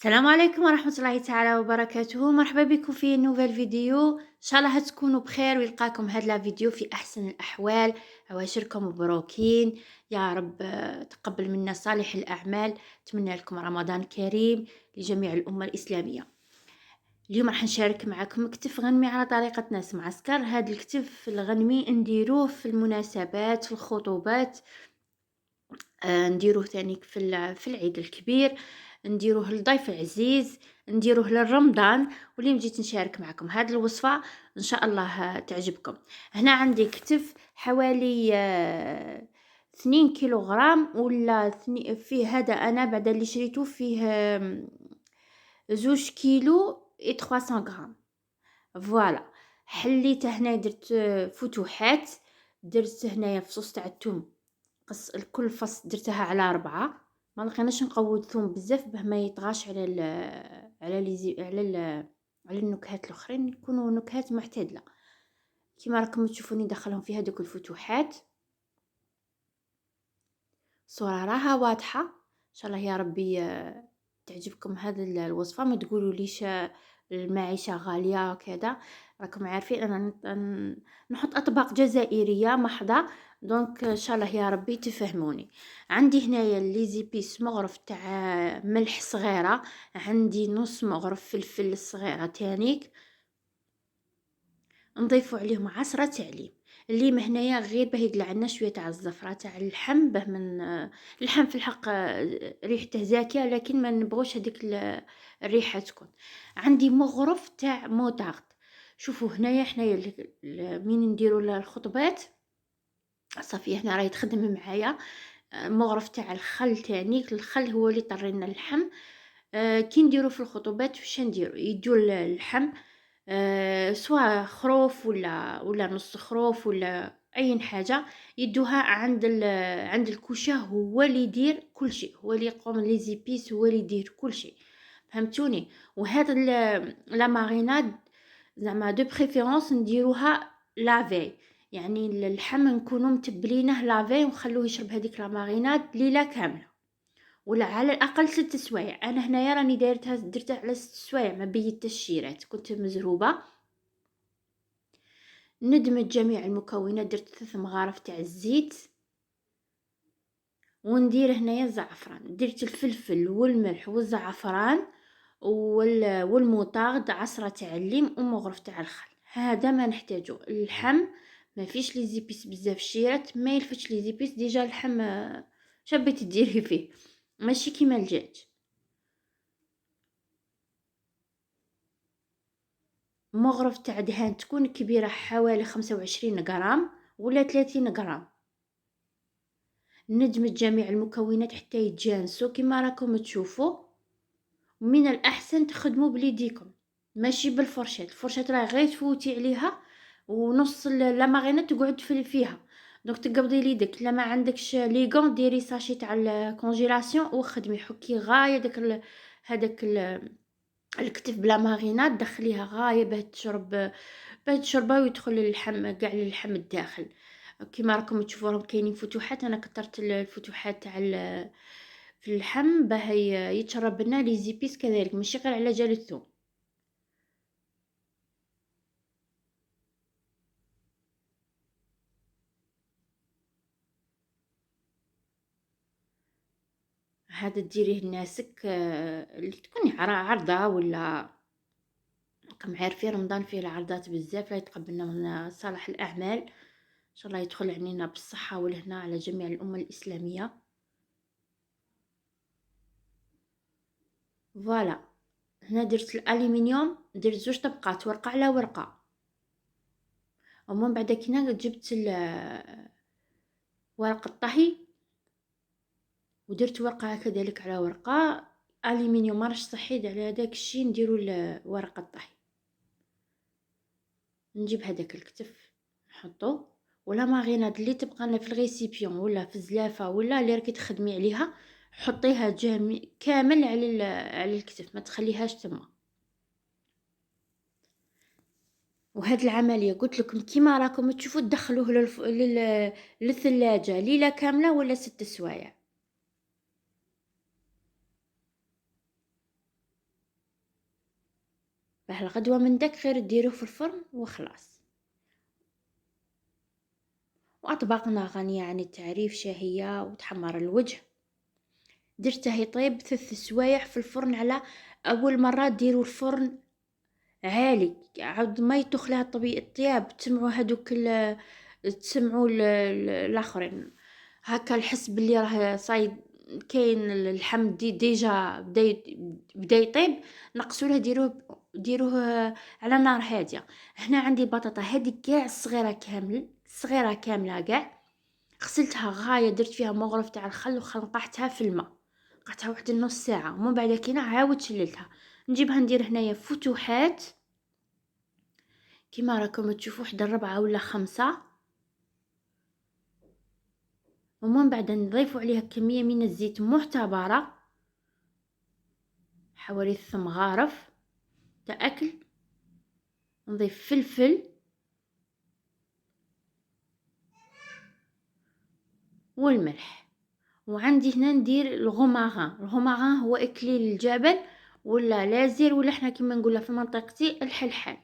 السلام عليكم ورحمة الله تعالى وبركاته. مرحبا بكم في نوفيل فيديو. ان شاء الله تكونوا بخير ويلقاكم هذا لا فيديو في احسن الاحوال. عواشركم مبروكين يا رب. تقبل منا صالح الاعمال. اتمنى لكم رمضان كريم لجميع الامة الاسلامية. اليوم راح نشارك معكم كتف غنمي على طريقة ناس معسكر. هذا الكتف الغنمي نديروه في المناسبات، في الخطوبات، نديروه ثاني في العيد الكبير، نديروه لضيف عزيز، نديروه للرمضان. واليوم جيت نشارك معكم هذه الوصفة ان شاء الله تعجبكم. هنا عندي كتف حوالي 2 كيلوغرام ولا فيه. هذا انا بعد اللي شريته فيه 2 كيلو و 300 غرام. فوالا، حليته هنا، درت فتوحات. درت هنايا فصوص تاع الثوم، الكل فص درتها على 4. ما لقيناش نقود ثوم بزاف باه ما يطغاش على على على النكهات الاخرين، يكونوا نكهات معتدله. كما راكم تشوفوني دخلهم في هذوك الفتوحات. الصوره راها واضحه ان شاء الله يا ربي. تعجبكم هذا الوصفه. ما تقولوا ليش المعيشه غاليه كذا. راكم عارفين انا نحط اطباق جزائريه محضه، دونك ان شاء الله يا ربي تفهموني. عندي هنايا لي زيبيس مغرف تاع ملح صغيره، عندي نص مغرف فلفل صغيره تانيك، نضيفوا عليهم 10 تعليم. الليم هنايا غير باه يقلع لنا شويه تاع الزفره تاع اللحم، باه من اللحم في الحق ريحته زاكيه، لكن ما نبغوش هذيك الريحه تكون. عندي مغرف تاع موطارد. شوفوا هنايا حنايا من نديروا الخطبات صافي هنا راهي تخدم معايا. مغرف تاع الخل تانيك. الخل هو اللي طري لنا اللحم. كي نديرو في الخطوبات واش نديرو؟ يدو اللحم سواء خروف ولا نص خروف ولا اي حاجه، يدوها عند الكوشه. هو اللي يدير كل شيء، هو اللي يقوم لي زيبيس، هو اللي يدير كل شيء. فهمتوني؟ وهذا لا ماريناد زعما دو بريفيرونس نديروها لافي، يعني اللحم نكونوا متبلينه لافي ونخلوه يشرب هذيك لا ماريناد ليله كامله، ولا على الاقل 6 سوايع. انا هنايا راني درتها على 6 سوايع، ما بيت الشيرات، كنت مزروبه. ندمج جميع المكونات، درت 3 مغارف تاع الزيت، وندير هنايا الزعفران. درت الفلفل والملح والزعفران والموطارد، 10 تعليم ومغرف تاع الخل. هذا ما نحتاجه. اللحم ما فيش لي زيبيس بزاف، الشيرات ما يلفتش لي زيبيس، ديجا اللحم شبيت تديري فيه ماشي كيما الدجاج. مغرف تاع دهان تكون كبيرة، حوالي 25 غرام ولا 30 غرام. ندمج جميع المكونات حتى يتجانسوا كما راكم تشوفوا. من الأحسن تخدموا بليديكم ماشي بالفرشات. الفرشات راه غير تفوتي عليها ونص لا ماغينه تقعد فيها، دونك تقبضي ليدك. لا ما عندكش ليغون، ديري ساشي تاع الكونجيلاسيون وخدمي، حكي غايه هذاك الكتف بلا مارينات، دخليها غايه باه تشربها ويدخل اللحم كاع للحم الداخل. كيما راكم تشوفوا راهم كاينين فتوحات. انا كثرت الفتوحات تاع في اللحم باه يتشرب لنا لي زيبيس كذلك، ماشي غير على جال الثوم. هذا ديريه الناسك اللي تكوني عارضه، ولا راكم عارفين رمضان فيه العرضات بزاف، لا يتقبلنا من صالح الاعمال. ان شاء الله يدخل علينا بالصحه والهنا على جميع الامه الاسلاميه. فوالا، هنا درت الالومنيوم، درت 2 طبقات ورقه على ورقه. ومن بعد كنا جبت ورق الطهي ودرت ورقه كذلك على ورقه الومنيوم. ما راش صحيد على هذاك الشيء نديروا ورق الطهي. نجيب هذاك الكتف نحطو، ولا ماغيناد اللي تبقى لنا في الغيسيبيون ولا في الزلافه ولا اللي راكي تخدمي عليها، حطيها كامل على الكتف، ما تخليهاش تما. وهاد العمليه قلت لكم كيما راكم تشوفوا تدخلوه للثلاجه ليله كامله ولا 6 سوايع. الغدوة من داك غير ديروه في الفرن وخلاص. وأطباقنا غنية عن التعريف، شهية وتحمر الوجه. درته يطيب 3 سوايع في الفرن. على أول مرة ديروا الفرن عالي، عاود ما يطخ لها الطياب، تسمعوا هادوك تسمعوا الاخرين هكا، الحس بلي راه صايد كاين اللحم ديجا بدا يطيب. نقصوا له، ديروه على نار هاديه. هنا عندي البطاطا هذه كاع الصغيره كامله كاع، غسلتها غايه، درت فيها مغرف تاع الخل وخنقعتها في الماء، قعدتها واحد نص ساعه، ومن بعد كينا عاود شللتها. نجيبها ندير هنايا فتوحات كيما راكم تشوفوا، وحده 4 ولا 5، ومن بعد نضيفوا عليها كميه من الزيت معتبره، حوالي 3 مغارف تاع اكل. نضيف فلفل والملح. وعندي هنا ندير الغوماغان هو اكليل الجبل ولا لازير، ولا احنا كيما نقولها في منطقتي الحلحال.